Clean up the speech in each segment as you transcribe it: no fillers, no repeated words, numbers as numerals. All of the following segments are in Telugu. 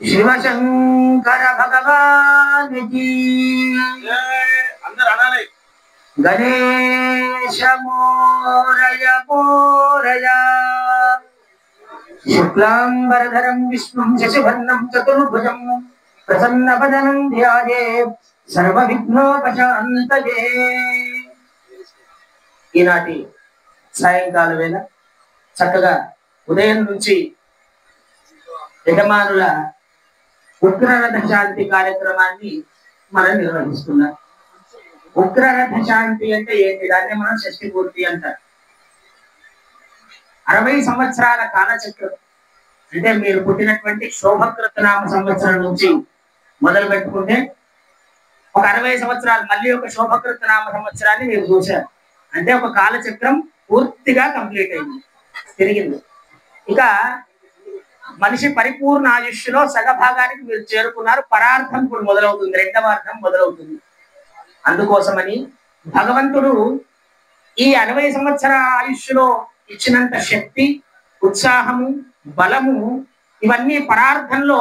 शिव शंकर भगवान की गणेश मोरया मोरया शुक्लांबरधरं विष्णुं शशिवर्णं चतुर्भुजं प्रसन्नवदनं ध्यायेत् सर्वविघ्नोपशान्तये। ఈనాటి సాయంకాల వేళ చక్కగా ఉదయం నుంచి యజమానుల ఉగ్రరథ శాంతి కార్యక్రమాన్ని మనం నిర్వహిస్తున్నాం. ఉగ్రరథ శాంతి అంటే ఏంటి? దాన్ని మనం షష్ఠి పూర్తి అంటారు. 60 సంవత్సరాల కాలచక్రం అంటే మీరు పుట్టినటువంటి శోభకృతనామ సంవత్సరం నుంచి మొదలు పెట్టుకుంటే ఒక 60 సంవత్సరాలు, మళ్ళీ ఒక శోభకృతనామ సంవత్సరాన్ని మీరు చూశారు అంటే ఒక కాలచక్రం పూర్తిగా కంప్లీట్ అయింది, తిరిగింది. ఇక మనిషి పరిపూర్ణ ఆయుష్లో సగభాగానికి మీరు చేరుకున్నారు. పరార్థం ఇప్పుడు మొదలవుతుంది, రెండవ అర్థం మొదలవుతుంది. అందుకోసమని భగవంతుడు ఈ 60 సంవత్సరాల ఆయుష్లో ఇచ్చినంత శక్తి, ఉత్సాహము, బలము ఇవన్నీ పరార్థంలో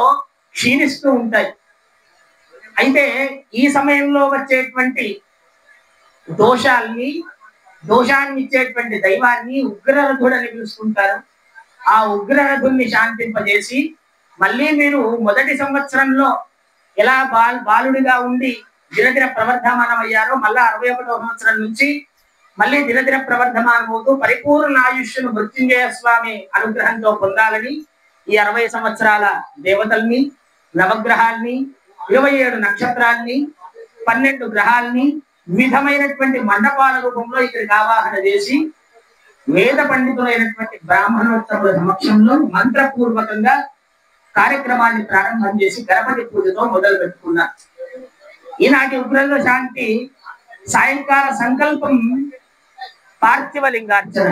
క్షీణిస్తూ ఉంటాయి. అయితే ఈ సమయంలో వచ్చేటువంటి దోషాన్ని ఇచ్చేటువంటి దైవాన్ని ఉగ్రరథుడు అని పిలుస్తుంటారు. ఆ ఉగ్రరథుణ్ణి శాంతింపజేసి మళ్ళీ మీరు మొదటి సంవత్సరంలో ఎలా బాలుడిగా ఉండి దినదిన ప్రవర్ధమానం అయ్యారో మళ్ళా 61వ సంవత్సరం నుంచి మళ్ళీ దినదిన ప్రవర్ధమానమవుతూ పరిపూర్ణ ఆయుష్ను మృత్యుంజయ స్వామి అనుగ్రహంతో పొందాలని ఈ 60 సంవత్సరాల దేవతల్ని, నవగ్రహాల్ని, 27 నక్షత్రాల్ని, 12 గ్రహాల్ని వివిధమైనటువంటి మండపాల రూపంలో ఇక్కడికి ఆవాహన చేసి వేద పండితులైనటువంటి బ్రాహ్మణోత్తముల సమక్షంలో మంత్రపూర్వకంగా కార్యక్రమాన్ని ప్రారంభం చేసి గణపతి పూజతో మొదలు పెట్టుకున్నారు. ఈనాటి ఉగ్రరథ శాంతి సాయంకాల సంకల్పం పార్థివలింగార్చన.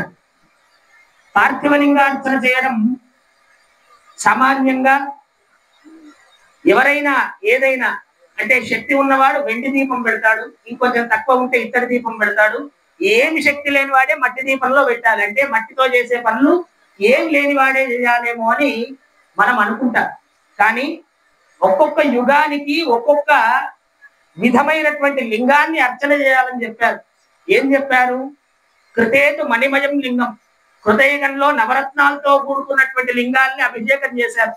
పార్థివలింగార్చన చేయడం సామాన్యంగా ఎవరైనా ఏదైనా అంటే శక్తి ఉన్నవాడు వెండి దీపం పెడతాడు, ఇంకొంచెం తక్కువ ఉంటే ఇత్తడి దీపం పెడతాడు. ఏమి శక్తి లేని వాడే మట్టి దీపంలో పెట్టాలి. అంటే మట్టితో చేసే పనులు ఏం లేని వాడే చేయాలేమో అని మనం అనుకుంటాం. కానీ ఒక్కొక్క యుగానికి ఒక్కొక్క విధమైనటువంటి లింగాన్ని అర్చన చేయాలని చెప్పారు. ఏం చెప్పారు? కృతేతు మణిమయం లింగం, కృతయుగంలో నవరత్నాలతో కూడుకున్నటువంటి లింగాల్ని అభిషేకం చేశారు.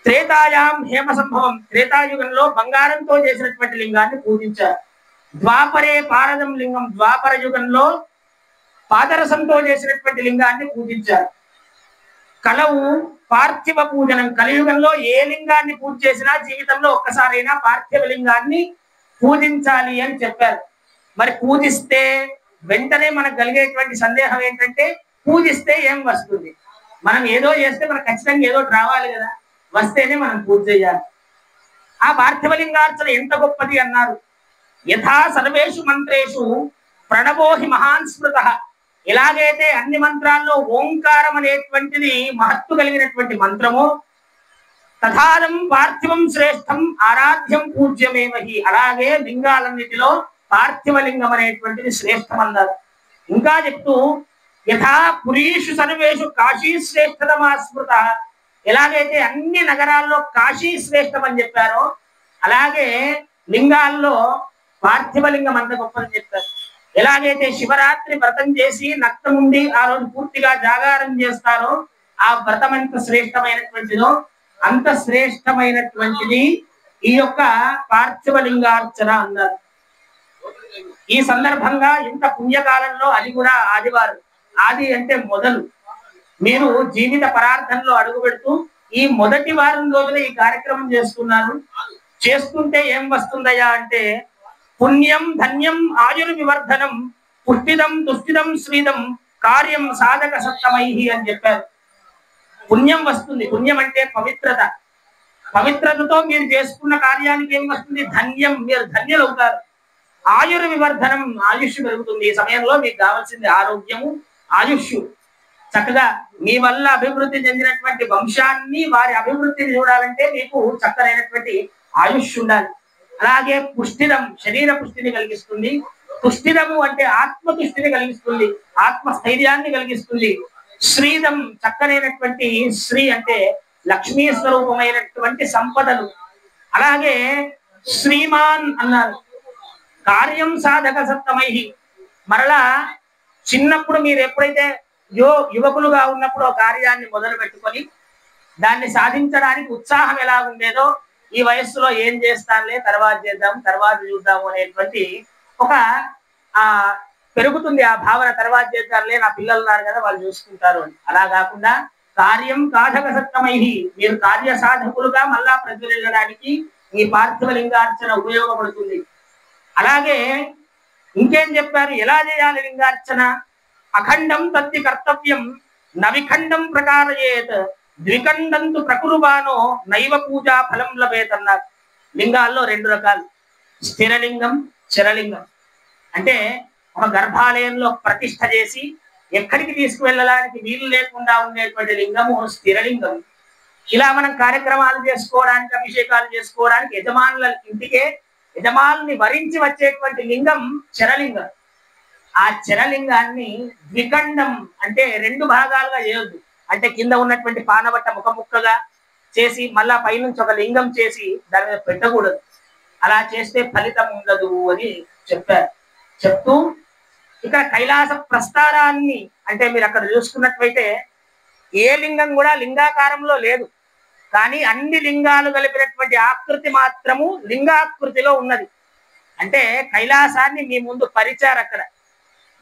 త్రేతాయాం హేమ సంభవం, త్రేతాయుగంలో బంగారంతో చేసినటువంటి లింగాన్ని పూజించారు. ద్వాపరే పారదం లింగం, ద్వాపర యుగంలో పాదరసంతో చేసినటువంటి లింగాన్ని పూజించారు. కలవు పార్థివ పూజనం, కలియుగంలో ఏ లింగాన్ని పూజ చేసినా జీవితంలో ఒక్కసారైనా పార్థివ లింగాన్ని పూజించాలి అని చెప్పారు. మరి పూజిస్తే వెంటనే మనకు కలిగేటువంటి సందేహం ఏంటంటే పూజిస్తే ఏం వస్తుంది? మనం ఏదో చేస్తే మనకు ఖచ్చితంగా ఏదో రావాలి కదా, వస్తేనే మనం పూజ చేయాలి. ఆ పార్థివలింగార్చన ఎంత గొప్పది అన్నారు. యథా సర్వేషు మంత్రేషు ప్రణవోహి మహాన్ స్మృత, ఎలాగైతే అన్ని మంత్రాల్లో ఓంకారం అనేటువంటిది మహత్తు కలిగినటువంటి మంత్రము, తథానం పార్థివం శ్రేష్టం ఆరాధ్యం పూజ్యమేమహి, అలాగే లింగాలన్నిటిలో పార్థివలింగం అనేటువంటిది శ్రేష్టం అన్నారు. ఇంకా చెప్తూ యథా పురీషు సర్వేషు కాశీ శ్రేష్టతమా స్మృత, ఎలాగైతే అన్ని నగరాల్లో కాశీ శ్రేష్టం అని చెప్పారో అలాగే లింగాల్లో పార్థివలింగం అంత గొప్పని చెప్పారు. ఎలాగైతే శివరాత్రి వ్రతం చేసి నక్తం ఉండి ఆ రోజు పూర్తిగా జాగారం చేస్తారో ఆ వ్రతం ఎంత శ్రేష్టమైనటువంటిదో అంత శ్రేష్టమైనటువంటిది ఈ యొక్క పార్థివలింగార్చన అన్నారు. ఈ సందర్భంగా ఇంత పుణ్యకాలంలో అది కూడా ఆదివారం, ఆది అంటే మొదలు, మీరు జీవిత పరార్థంలో అడుగు పెడుతూ ఈ మొదటి వారం రోజున ఈ కార్యక్రమం చేస్తున్నారు. చేస్తుంటే ఏం వస్తుందయ్యా అంటే పుణ్యం ధన్యం ఆయుర్వివర్ధనం పుష్టిదం తుష్టిదం శ్రీదం కార్యం సాధక సత్తమై అని చెప్పారు. పుణ్యం వస్తుంది. పుణ్యం అంటే పవిత్రత. పవిత్రతతో మీరు చేసుకున్న కార్యానికి ఏం వస్తుంది? ధన్యం, మీరు ధన్యులు అవుతారు. ఆయుర్వివర్ధనం, ఆయుష్ పెరుగుతుంది. ఈ సమయంలో మీకు కావాల్సింది ఆరోగ్యము, ఆయుష్. చక్కగా మీ వల్ల అభివృద్ధి చెందినటువంటి వంశాన్ని వారి అభివృద్ధిని చూడాలంటే మీకు చక్కనైనటువంటి ఆయుష్ ఉండాలి. అలాగే పుష్టిదం, శరీర పుష్టిని కలిగిస్తుంది. పుష్టిదము అంటే ఆత్మతుష్టిని కలిగిస్తుంది, ఆత్మస్థైర్యాన్ని కలిగిస్తుంది. శ్రీదం చక్కనైనటువంటి, శ్రీ అంటే లక్ష్మీ స్వరూపమైనటువంటి సంపదలు. అలాగే శ్రీమాన్ అన్నారు, కార్యం సాధక సప్తమై. మరలా చిన్నప్పుడు మీరు ఎప్పుడైతే యువకులుగా ఉన్నప్పుడు ఆ కార్యాన్ని మొదలు పెట్టుకొని దాన్ని సాధించడానికి ఉత్సాహం ఎలా ఉండేదో, ఈ వయస్సులో ఏం చేస్తానులే, తర్వాత చేద్దాం, తర్వాత చూద్దాము అనేటువంటి ఒక ఆ పెరుగుతుంది ఆ భావన. తర్వాత చేద్దాంలే, నా పిల్లలు ఉన్నారు కదా వాళ్ళు చూసుకుంటారు అని. అలా కాకుండా కార్యం సాధక సప్తమై, మీరు కార్య సాధకులుగా మళ్ళా ప్రజ్వలించడానికి ఈ పార్థివ లింగార్చన ఉపయోగపడుతుంది. అలాగే ఇంకేం చెప్పారు, ఎలా చేయాలి లింగార్చన? అఖండం తత్తి కర్తవ్యం నవిఖండం ప్రకారయేత్ ద్విఖండంతు ప్రకురుబానో నైవ పూజా ఫలం లభేతన్నారు. లింగాల్లో రెండు రకాలు, స్థిరలింగం, చరలింగం. అంటే ఒక గర్భాలయంలో ప్రతిష్ఠ చేసి ఎక్కడికి తీసుకువెళ్ళడానికి వీలు లేకుండా ఉండేటువంటి లింగము స్థిరలింగం. ఇలా మనం కార్యక్రమాలు చేసుకోవడానికి, అభిషేకాలు చేసుకోవడానికి యజమానుల ఇంటికే యజమానుల్ని వరించి వచ్చేటువంటి లింగం చరలింగం. ఆ చరలింగాన్ని ద్విఖండం అంటే రెండు భాగాలుగా చేయొద్దు. అంటే కింద ఉన్నటువంటి పానబట్ట ముఖముక్కగా చేసి మళ్ళా పైనుంచి ఒక లింగం చేసి దాని మీద పెట్టకూడదు. అలా చేస్తే ఫలితం ఉండదు అని చెప్పారు. చెప్తూ ఇక్కడ కైలాస ప్రస్థానాన్ని అంటే మీరు అక్కడ చూసుకున్నట్లయితే ఏ లింగం కూడా లింగాకారంలో లేదు, కానీ అన్ని లింగాలు కలిపినటువంటి ఆకృతి మాత్రము లింగాకృతిలో ఉన్నది. అంటే కైలాసాన్ని మీ ముందు పరిచారు, అక్కడ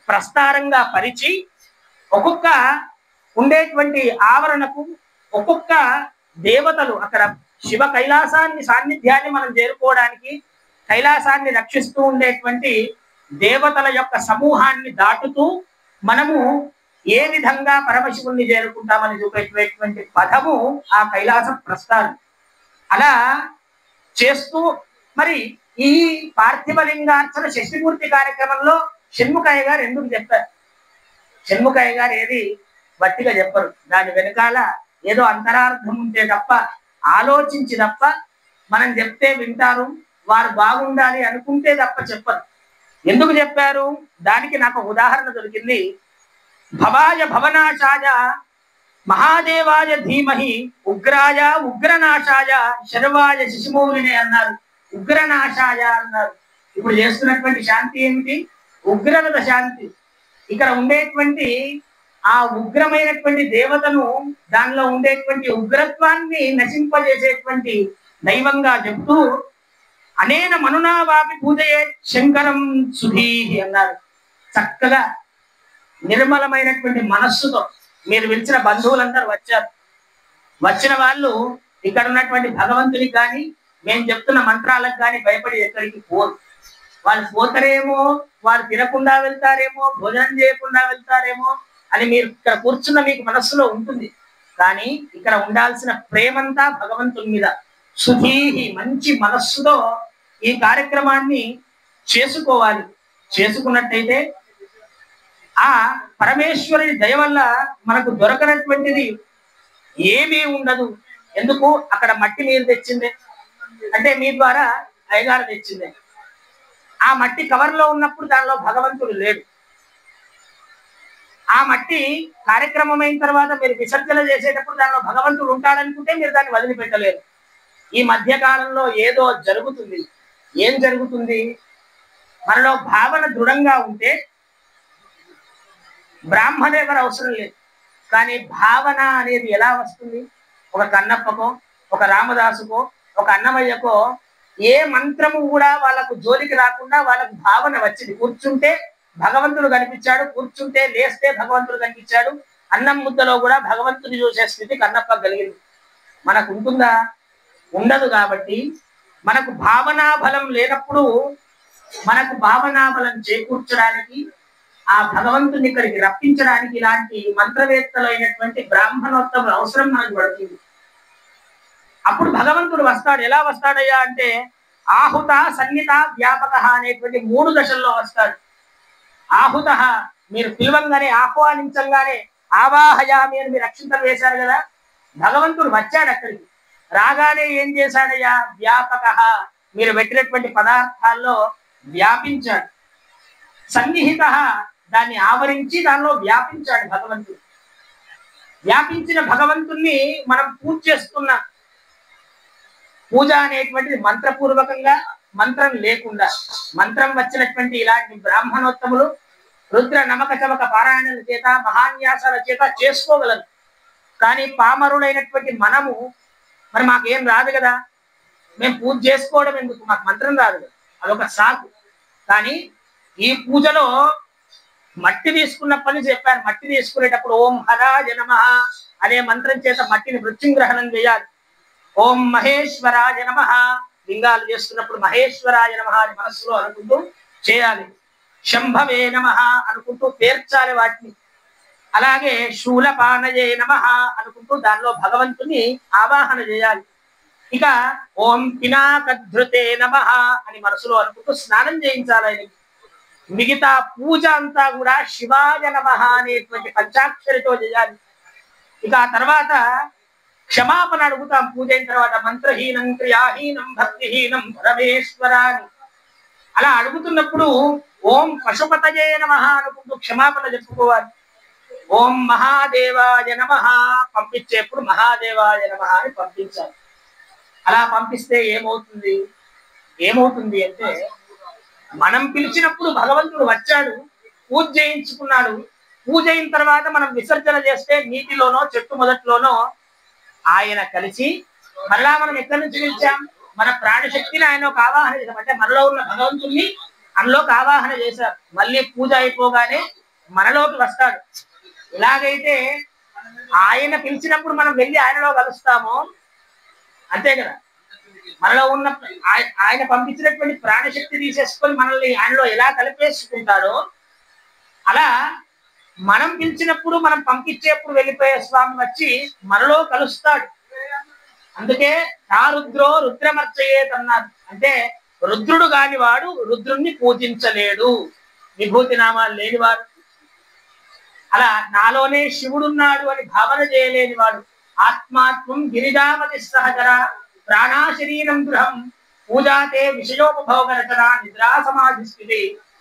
ప్రస్తారంగా పరిచి ఒక్కొక్క ఉండేటువంటి ఆవరణకు ఒక్కొక్క దేవతలు, అక్కడ శివ కైలాసాన్ని సాన్నిధ్యాన్ని మనం చేరుకోవడానికి కైలాసాన్ని రక్షిస్తూ ఉండేటువంటి దేవతల యొక్క సమూహాన్ని దాటుతూ మనము ఏ విధంగా పరమశివుణ్ణి చేరుకుంటామని చూపేటువంటి పదము ఆ కైలాస ప్రస్థానం. అలా చేస్తూ మరి ఈ పార్థివ లింగార్చన షష్ఠిపూర్తి కార్యక్రమంలో షణ్ముఖయ్య గారు ఎందుకు చెప్పారు? షణ్ముఖయ్య గారు ఏది వట్టిగా చెప్పరు, దాని వెనకాల ఏదో అంతరార్థం ఉంటే తప్ప, ఆలోచించి తప్ప, మనం చెప్తే వింటారు, వారు బాగుండాలి అనుకుంటే తప్ప చెప్పరు. ఎందుకు చెప్పారు? దానికి నాకు ఉదాహరణ దొరికింది. భవాయ భవనాశాయ మహాదేవాయ ధీమహి ఉగ్రాయ ఉగ్రనాశాయ శర్వాయ శిశుమౌలినే అన్నారు. ఉగ్రనాశాయ అన్నారు. ఇప్పుడు చేస్తున్నటువంటి శాంతి ఏమిటి? ఉగ్రత శాంతి. ఇక్కడ ఉండేటువంటి ఆ ఉగ్రమైనటువంటి దేవతను, దానిలో ఉండేటువంటి ఉగ్రత్వాన్ని నశింపజేసేటువంటి దైవంగా చెప్తూ అనేన మనునావాపి పూజయే శంకరం సుధీహి అన్నారు. చక్కగా నిర్మలమైనటువంటి మనస్సుతో మీరు పిలిచిన బంధువులందరూ వచ్చారు. వచ్చిన వాళ్ళు ఇక్కడ ఉన్నటువంటి భగవంతునికి కానీ మేము చెప్తున్న మంత్రాలకు కానీ భయపడి ఎక్కడికి పోరు. వాళ్ళు పోతారేమో, వారు తినకుండా వెళ్తారేమో, భోజనం చేయకుండా వెళ్తారేమో అని మీరు ఇక్కడ కూర్చున్న మీకు మనస్సులో ఉంటుంది. కానీ ఇక్కడ ఉండాల్సిన ప్రేమంతా భగవంతుని మీద. సుధీహి మంచి మనస్సుతో ఈ కార్యక్రమాన్ని చేసుకోవాలి. చేసుకున్నట్టయితే ఆ పరమేశ్వరుని దయ వల్ల మనకు దొరకనటువంటిది ఏమీ ఉండదు. ఎందుకు? అక్కడ మట్టి మీరు తెచ్చిందే, అంటే మీ ద్వారా అయ్యగారు తెచ్చిందే. ఆ మట్టి కవర్లో ఉన్నప్పుడు దానిలో భగవంతుడు లేడు. ఆ మట్టి కార్యక్రమం అయిన తర్వాత మీరు విసర్జన చేసేటప్పుడు దానిలో భగవంతుడు ఉంటాడనుకుంటే మీరు దాన్ని వదిలిపెట్టలేరు. ఈ మధ్య కాలంలో ఏదో జరుగుతుంది. ఏం జరుగుతుంది? మనలో భావన దృఢంగా ఉంటే బ్రాహ్మణ ఎవరు అవసరం లేదు. కానీ భావన అనేది ఎలా వస్తుంది? ఒక కన్నప్పకో, ఒక రామదాసుకో, ఒక అన్నమయ్యకో ఏ మంత్రము కూడా వాళ్ళకు జోలికి రాకుండా వాళ్ళకు భావన వచ్చింది. కూర్చుంటే భగవంతుడు కనిపించాడు, కూర్చుంటే లేస్తే భగవంతుడు కనిపించాడు, అన్నం ముద్దలో కూడా భగవంతుడు చూసే స్థితి కన్నప్ప కలిగింది. మనకు ఉంటుందా? ఉండదు. కాబట్టి మనకు భావనా బలం లేనప్పుడు మనకు భావనా బలం చేకూర్చడానికి, ఆ భగవంతుని ఇక్కడికి రప్పించడానికి ఇలాంటి మంత్రవేత్తలు అయినటువంటి బ్రాహ్మణోత్తములు అవసరం మనకు పడుతుంది. అప్పుడు భగవంతుడు వస్తాడు. ఎలా వస్తాడయ్యా అంటే ఆహుత, సన్నిత, వ్యాపక అనేటువంటి 3 దశల్లో వస్తాడు. ఆహుత మీరు పిలవంగానే, ఆహ్వానించంగానే ఆవాహయామి అని మీరు అక్షింతలు వేశారు కదా, భగవంతుడు వచ్చాడు అక్కడికి. రాగానే ఏం చేశాడయ్యా? వ్యాపక మీరు పెట్టినటువంటి పదార్థాల్లో వ్యాపించాడు. సన్నిహిత దాన్ని ఆవరించి దానిలో వ్యాపించాడు భగవంతుడు. వ్యాపించిన భగవంతుణ్ణి మనం పూజ చేస్తున్నాం. పూజ అనేటువంటిది మంత్రపూర్వకంగా, మంత్రం లేకుండా, మంత్రం వచ్చినటువంటి ఇలాంటి బ్రాహ్మణోత్తములు రుద్ర నమక చమక పారాయణల చేత, మహాన్యాసాల చేత చేసుకోగలరు. కానీ పామరులైనటువంటి మనము మరి మాకేం రాదు కదా, మేము పూజ చేసుకోవడం ఎందుకు, మాకు మంత్రం రాదు కదా, అదొక సాకు. కానీ ఈ పూజలో మట్టి తీసుకున్నప్పటి నుంచి చెప్పారు, మట్టి తీసుకునేటప్పుడు ఓం హరాయ నమః అనే మంత్రం చేత మట్టిని మృత్యుంగ్రహణం చేయాలి. ఓం మహేశ్వరాయ నమః, లింగాలు చేస్తున్నప్పుడు మహేశ్వరాయ నమః అని మనస్సులో అనుకుంటూ చేయాలి. శంభవే నమః అనుకుంటూ పేర్చాలి వాటిని. అలాగే శూలపానయే నమః అనుకుంటూ దానిలో భగవంతుని ఆవాహన చేయాలి. ఇక ఓం పినాకధృతే నమః అని మనసులో అనుకుంటూ స్నానం చేయించాలి ఆయనకి. మిగతా పూజ అంతా కూడా శివాయ నమః అనేటువంటి పంచాక్షరితో చేయాలి. ఇక ఆ తర్వాత క్షమాపణ అడుగుతాం పూజ అయిన తర్వాత. మంత్రహీనం క్రియాహీనం భక్తిహీనం పరమేశ్వరాని అలా అడుగుతున్నప్పుడు ఓం పశుపతయే నమః అనుకుంటూ క్షమాపణ చెప్పుకోవాలి. ఓం మహాదేవాయ నమః పంపించేప్పుడు మహాదేవాయ నమః అని పంపించాలి. అలా పంపిస్తే ఏమవుతుంది అంటే మనం పిలిచినప్పుడు భగవంతుడు వచ్చాడు, పూజ చేయించుకున్నాడు. పూజ అయిన తర్వాత మనం విసర్జన చేస్తే నీటిలోనో చెట్టు మొదట్లోనో ఆయన కలిసి మరలా మనం ఎక్కడి నుంచి పిలిచాం, మన ప్రాణశక్తిని ఆయనకు ఆవాహన చేశాం. అంటే మనలో ఉన్న భగవంతుణ్ణి మనలోకి ఆవాహన చేశారు. మళ్ళీ పూజ అయిపోగానే మనలోకి వస్తాడు. ఎలాగైతే ఆయన పిలిచినప్పుడు మనం వెళ్ళి ఆయనలో కలుస్తామో అంతే కదా, మనలో ఉన్న ఆయన పంపించినటువంటి ప్రాణశక్తి తీసేసుకొని మనల్ని ఆయనలో ఎలా కలిపేసుకుంటాడో అలా మనం పిలిచినప్పుడు, మనం పంపించేప్పుడు వెళ్ళిపోయే స్వామి వచ్చి మనలో కలుస్తాడు. అందుకే నా రుద్రో రుద్రమర్చయేత్ అన్నారు. అంటే రుద్రుడు కానివాడు రుద్రుణ్ణి పూజించలేడు, విభూతి నామాలు లేనివాడు. అలా నాలోనే శివుడున్నాడు అని భావన చేయలేనివాడు. ఆత్మాత్మం గిరిజామతి సహచర ప్రాణా శరీరం గృహం పూజాతే విషయోపభోగ రచన నిద్రా సమాధి స్థితి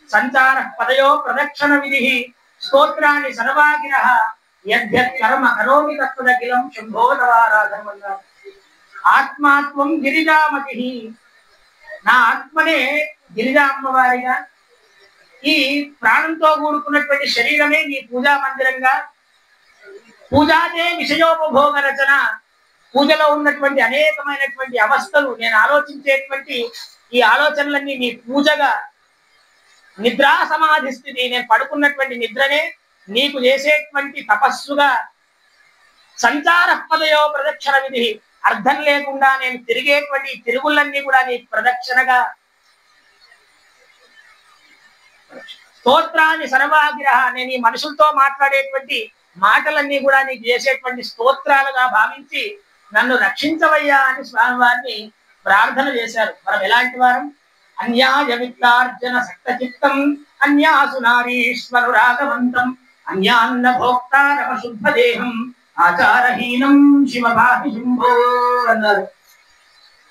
సంచార పదయో ప్రదక్షిణ విధి స్తోత్రాన్ని సర్వాగిర యద్యత్ కర్మ కరోమి తత్వదఖిలం శంభోదవారాధన. ఆత్మాత్మం గిరిజామతి, నా ఆత్మనే గిరిజా అమ్మవారిగా, ఈ ప్రాణంతో కూడుకున్నటువంటి శరీరమే నీ పూజా మందిరంగా, పూజాదే విషయోపభోగ రచన, పూజలో ఉన్నటువంటి అనేకమైనటువంటి అవస్థలు, నేను ఆలోచించేటువంటి ఈ ఆలోచనలన్నీ నీ పూజగా, నిద్రా సమాధి స్థితి, నేను పడుకున్నటువంటి నిద్రనే నీకు చేసేటువంటి తపస్సుగా, సంచార పదయో ప్రదక్షిణ విధి, అర్థం లేకుండా నేను తిరిగేటువంటి తిరుగులన్నీ కూడా నీ ప్రదక్షిణగా, స్తోత్రాన్ని సర్వాగ్రహ, నేను ఈ మనుషులతో మాట్లాడేటువంటి మాటలన్నీ కూడా నీకు చేసేటువంటి స్తోత్రాలుగా భావించి నన్ను రక్షించవయ్యా అని స్వామివారిని ప్రార్థన చేశారు. మనం ఎలాంటి వారం? అన్యాయ విత్తార్జన సక్త చిత్తం అన్యాసు నారీశ్వరురాగవంతం అన్యాన్న భోక్తారమ శుద్ధ దేహం ఆచారహీనం శివభాహి శంభో అన్నారు.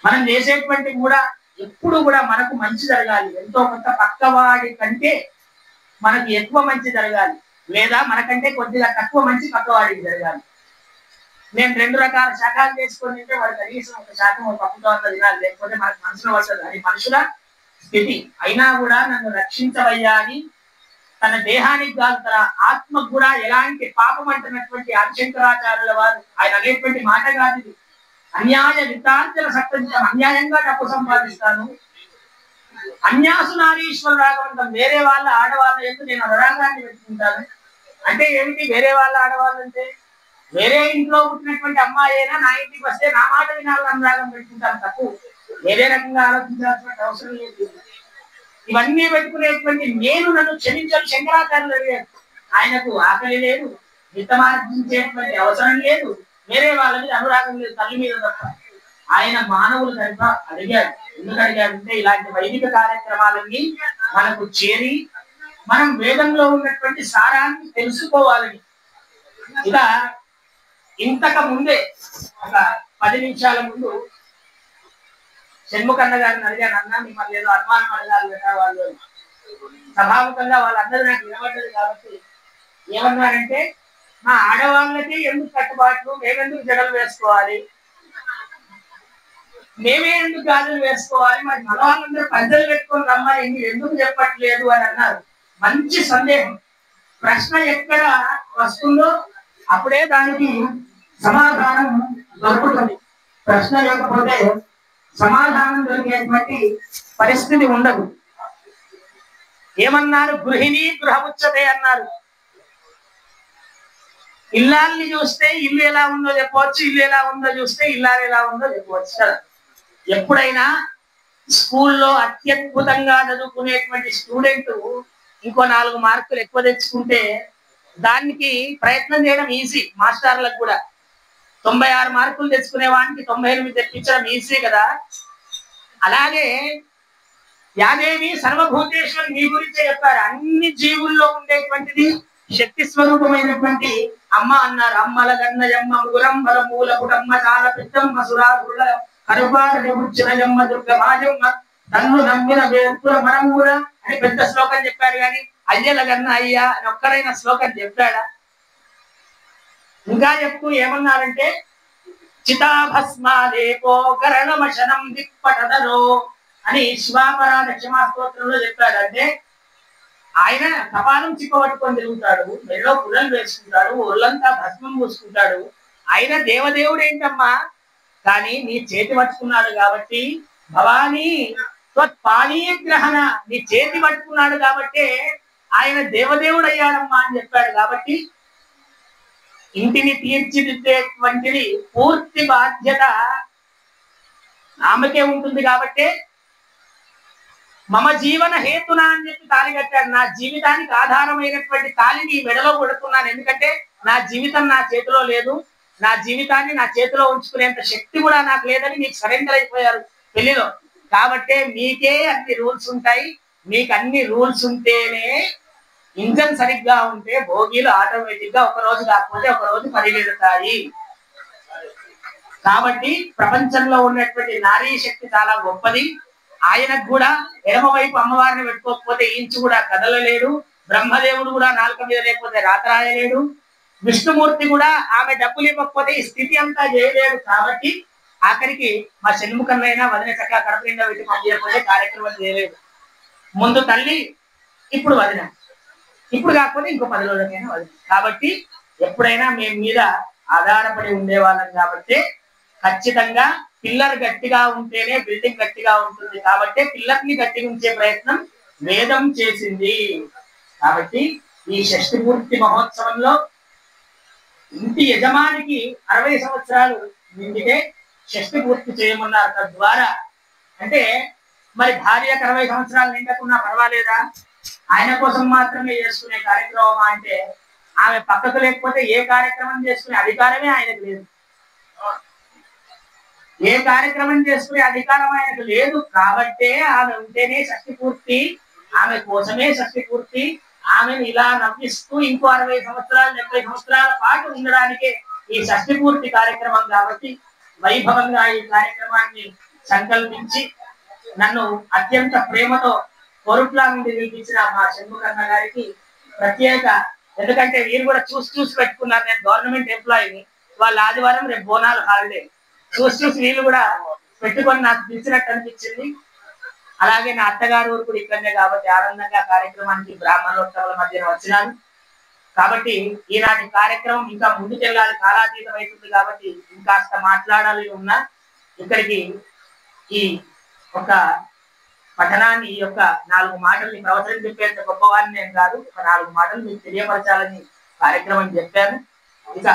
మనం చేసేటువంటి కూడా ఎప్పుడు కూడా మనకు మంచి జరగాలి. ఎంతో కొంత పక్కవాడి కంటే మనకి ఎక్కువ మంచి జరగాలి, లేదా మనకంటే కొద్దిగా తక్కువ మంచి పక్కవాడికి జరగాలి. నేను 2 రకాల శాఖలు చేసుకొని తింటే వాడు కనీసం ఒక శాఖం ఒక పప్పుతో అన్న తినాలి, లేకపోతే మనకు మనసులో పడుతుంది. అది మనుషుల స్థితి. అయినా కూడా నన్ను రక్షించవయ్యా అని తన దేహానికి కాదు తన ఆత్మకు కూడా ఎలాంటి పాపం అంటున్నటువంటి ఆదిశంకరాచార్యుల వారు ఆయన అనేటువంటి మాట కాదు ఇది. అన్యాయ వితార్జన సత్యం, అన్యాయంగా డబ్బు సంపాదిస్తాను. అన్యాసు నారీశ్వరు రాగవంతం, వేరే వాళ్ళ ఆడవాళ్ళ ఎందుకు నేను అనురాగాన్ని పెట్టుకుంటాను. అంటే ఏమిటి వేరే వాళ్ళ ఆడవాళ్ళు అంటే? వేరే ఇంట్లో పుట్టినటువంటి అమ్మాయి అయినా నా ఇంటికి వస్తే నా మాట వినాలని అనురాగం పెట్టుకుంటాను. తప్పు. వేరే రకంగా ఆలోచించాల్సిన అవసరం లేదు. ఇవన్నీ పెట్టుకునేటువంటి నేను నన్ను క్షమించాలి శంకరాచార్యులు అడిగారు. ఆయనకు ఆకలి లేదు, విత్తమార్జించేటువంటి అవసరం లేదు, వేరే వాళ్ళ మీద అనురాగం లేదు, తల్లి మీద తప్ప. ఆయన మానవులు కనుక అడిగాడు. ఎందుకు అడిగాడంటే ఇలాంటి వైదిక కార్యక్రమాలన్నీ మనకు చేరి మనం వేదంలో ఉన్నటువంటి సారాన్ని తెలుసుకోవాలని. ఇక ఇంతకు ముందే ఒక 10 నిమిషాల ముందు షణ్ముఖన్న గారిని అడిగాను, అన్నా మిమ్మల్ని ఏదో అనుమానం అడగాలి కదా వాళ్ళు. స్వభావికంగా వాళ్ళందరూ నాకు వినబడ్డది కాబట్టి ఏమన్నారంటే, మా ఆడవాళ్ళకి ఎందుకు కట్టుబాట్లు, మేమెందుకు జడలు వేసుకోవాలి, మేమే ఎందుకు గాజులు వేసుకోవాలి, మరి మన వాళ్ళందరూ పంచలు పెట్టుకొని రమ్మని మీరు ఎందుకు చెప్పట్లేదు అని అన్నారు. మంచి సందేహం. ప్రశ్న ఎక్కడ వస్తుందో అప్పుడే దానికి సమాధానం దొరుకుతుంది. ప్రశ్న లేకపోతే సమాధానం దొరికేటువంటి పరిస్థితి ఉండదు. ఏమన్నారు? గృహిణి గృహముచ్చతే అన్నారు. ఇల్లాల్ని చూస్తే ఇల్లు ఎలా ఉందో చెప్పవచ్చు, ఇల్లు ఎలా ఉందో చూస్తే ఇల్లాలు ఎలా ఉందో చెప్పవచ్చు కదా. ఎప్పుడైనా స్కూల్లో అత్యద్భుతంగా చదువుకునేటువంటి స్టూడెంట్ ఇంకో 4 మార్కులు ఎక్కువ తెచ్చుకుంటే దానికి ప్రయత్నం చేయడం ఈజీ. మాస్టర్లకు కూడా 96 మార్కులు తెచ్చుకునే వానికి 98 తెప్పించడం ఈజీ కదా. అలాగే యాదేవి సర్వభూతేశ్వరి మీ గురించే చెప్పారు. అన్ని జీవుల్లో ఉండేటువంటిది శక్తి స్వరూపమైనటువంటి అమ్మ అన్నారు. అమ్మల గన్నయమ్మ ముగురంబల మూల పుటమ్మ చాలా పెద్దమ్మ సురాసుల కరుపారమ్మ దుర్గమాజమ్మ తన్ను నమ్మిన వేర్పుల మనమూల అని పెద్ద శ్లోకం చెప్పారు. కానీ అయ్యల గన్న అయ్యా అని ఒక్కరైనా శ్లోకం చెప్పాడా? ఇంకా చెప్తూ ఏమన్నారంటే చితాభస్మాలేపో కరణమశనం దిక్పటదరో అని శివాపరాధ క్షమాస్తోత్రంలో చెప్పాడు. అంటే ఆయన కపాలం చిక్కబట్టుకొని తిరుగుతాడు, మెడలో పుల్లలు వేసుకుంటాడు, ఒళ్ళంతా భస్మం పూసుకుంటాడు. ఆయన దేవదేవుడు ఏంటమ్మా, కానీ నీ చేతి పట్టుకున్నాడు కాబట్టి భవానీ త్వత్పాణీ గ్రహణ, నీ చేతి పట్టుకున్నాడు కాబట్టి ఆయన దేవదేవుడు అయ్యాడమ్మా అని చెప్పాడు. కాబట్టి ఇంటిని తీర్చిదిద్దేటువంటిది పూర్తి బాధ్యత ఆమెకే ఉంటుంది. కాబట్టి మమ జీవన హేతున అని చెప్పి తాళి కట్టాడు. నా జీవితానికి ఆధారమైనటువంటి తాళిని మెడలో కొడుతున్నాను. ఎందుకంటే నా జీవితం నా చేతిలో లేదు, నా జీవితాన్ని నా చేతిలో ఉంచుకునేంత శక్తి కూడా నాకు లేదని మీకు సరెండర్ అయిపోయారు పెళ్లిలో. కాబట్టి మీకే అన్ని రూల్స్ ఉంటాయి. మీకు అన్ని రూల్స్ ఉంటేనే ఇంజన్ సరిగ్గా ఉంటే భోగిలు ఆటోమేటిక్ గా ఒక రోజు కాకపోతే ఒక రోజు పరిగెడతాయి. కాబట్టి ప్రపంచంలో ఉన్నటువంటి నారీ శక్తి చాలా గొప్పది. ఆయనకు కూడా ఎడమ వైపు అమ్మవారిని పెట్టుకోకపోతే ఇంచు కూడా కదలలేడు. బ్రహ్మదేవుడు కూడా నాలుక మీద లేకపోతే రాత రాయలేడు. విష్ణుమూర్తి కూడా ఆమె డబ్బులు ఇవ్వకపోతే ఈ స్థితి అంతా చేయలేడు. కాబట్టి ఆఖరికి మా షణ్ముఖన్నైనా వదిన చక్కగా కడప నిండా పెట్టి పంపించకపోతే కార్యక్రమం చేయలేదు. ముందు తల్లి, ఇప్పుడు వదిన, ఇప్పుడు కాకపోతే ఇంకో 10 రోజులకైనా వదిన. కాబట్టి ఎప్పుడైనా మేము మీద ఆధారపడి ఉండేవాళ్ళం. కాబట్టి ఖచ్చితంగా పిల్లర్ గట్టిగా ఉంటేనే బిల్డింగ్ గట్టిగా ఉంటుంది. కాబట్టి పిల్లర్ని గట్టిగా ఉంచే ప్రయత్నం వేదం చేసింది. కాబట్టి ఈ షష్ఠి పూర్తి మహోత్సవంలో ఇంటి యజమానికి 60 సంవత్సరాలు నిండితే షష్ఠి పూర్తి చేయమన్నారు. తద్వారా అంటే మరి భార్యకు 60 సంవత్సరాలు నిండకున్నా పర్వాలేదా, ఆయన కోసం మాత్రమే చేసుకునే కార్యక్రమం అంటే ఆమె పక్కకు లేకపోతే ఏ కార్యక్రమం చేసుకునే అధికారమే ఆయనకు లేదు. ఏ కార్యక్రమం చేసుకునే అధికారం ఆయనకు లేదు. కాబట్టే ఆమె ఉంటేనే షష్ఠి పూర్తి, ఆమె కోసమే షష్ఠి పూర్తి. ఆమెను ఇలా నవ్విస్తూ ఇంకో 60 సంవత్సరాలు 70 సంవత్సరాల పాటు ఉండడానికే ఈ షష్ఠి పూర్తి కార్యక్రమం. కాబట్టి వైభవంగా ఈ కార్యక్రమాన్ని సంకల్పించి నన్ను అత్యంత ప్రేమతో కోరుట్లా నుండి పిలిపించిన మా షణ్ముఖన్న గారికి ప్రత్యేక, ఎందుకంటే వీరు కూడా చూసి పెట్టుకున్నారు. నేను గవర్నమెంట్ ఎంప్లాయీని, వాళ్ళ ఆదివారం రేపు బోనాలు హాలిడే, చూసి వీళ్ళు కూడా పెట్టుకొని నాకు పిలిచినట్టు అనిపించింది. అలాగే నా అత్తగారు ఊరు కూడా ఇక్కడనే కాబట్టి ఆనందంగా కార్యక్రమానికి బ్రాహ్మణోత్సవాల మధ్యన వచ్చినాను. కాబట్టి ఈనాటి కార్యక్రమం ఇంకా ముందుకెళ్ళాలి, కాలాతీతం అవుతుంది. కాబట్టి ఇంకాస్త మాట్లాడాలి ఉన్నా ఇక్కడికి ఈ ఒక పఠనాన్ని, ఈ యొక్క 4 మాటల్ని ప్రవచనం చెప్పేంత గొప్పవాడిని నేను కాదు, ఒక 4 మాటలు మీకు తెలియపరచాలని కార్యక్రమం చెప్పాను. ఇక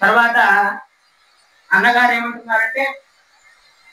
తర్వాత అన్నగారు ఏమంటున్నారంటే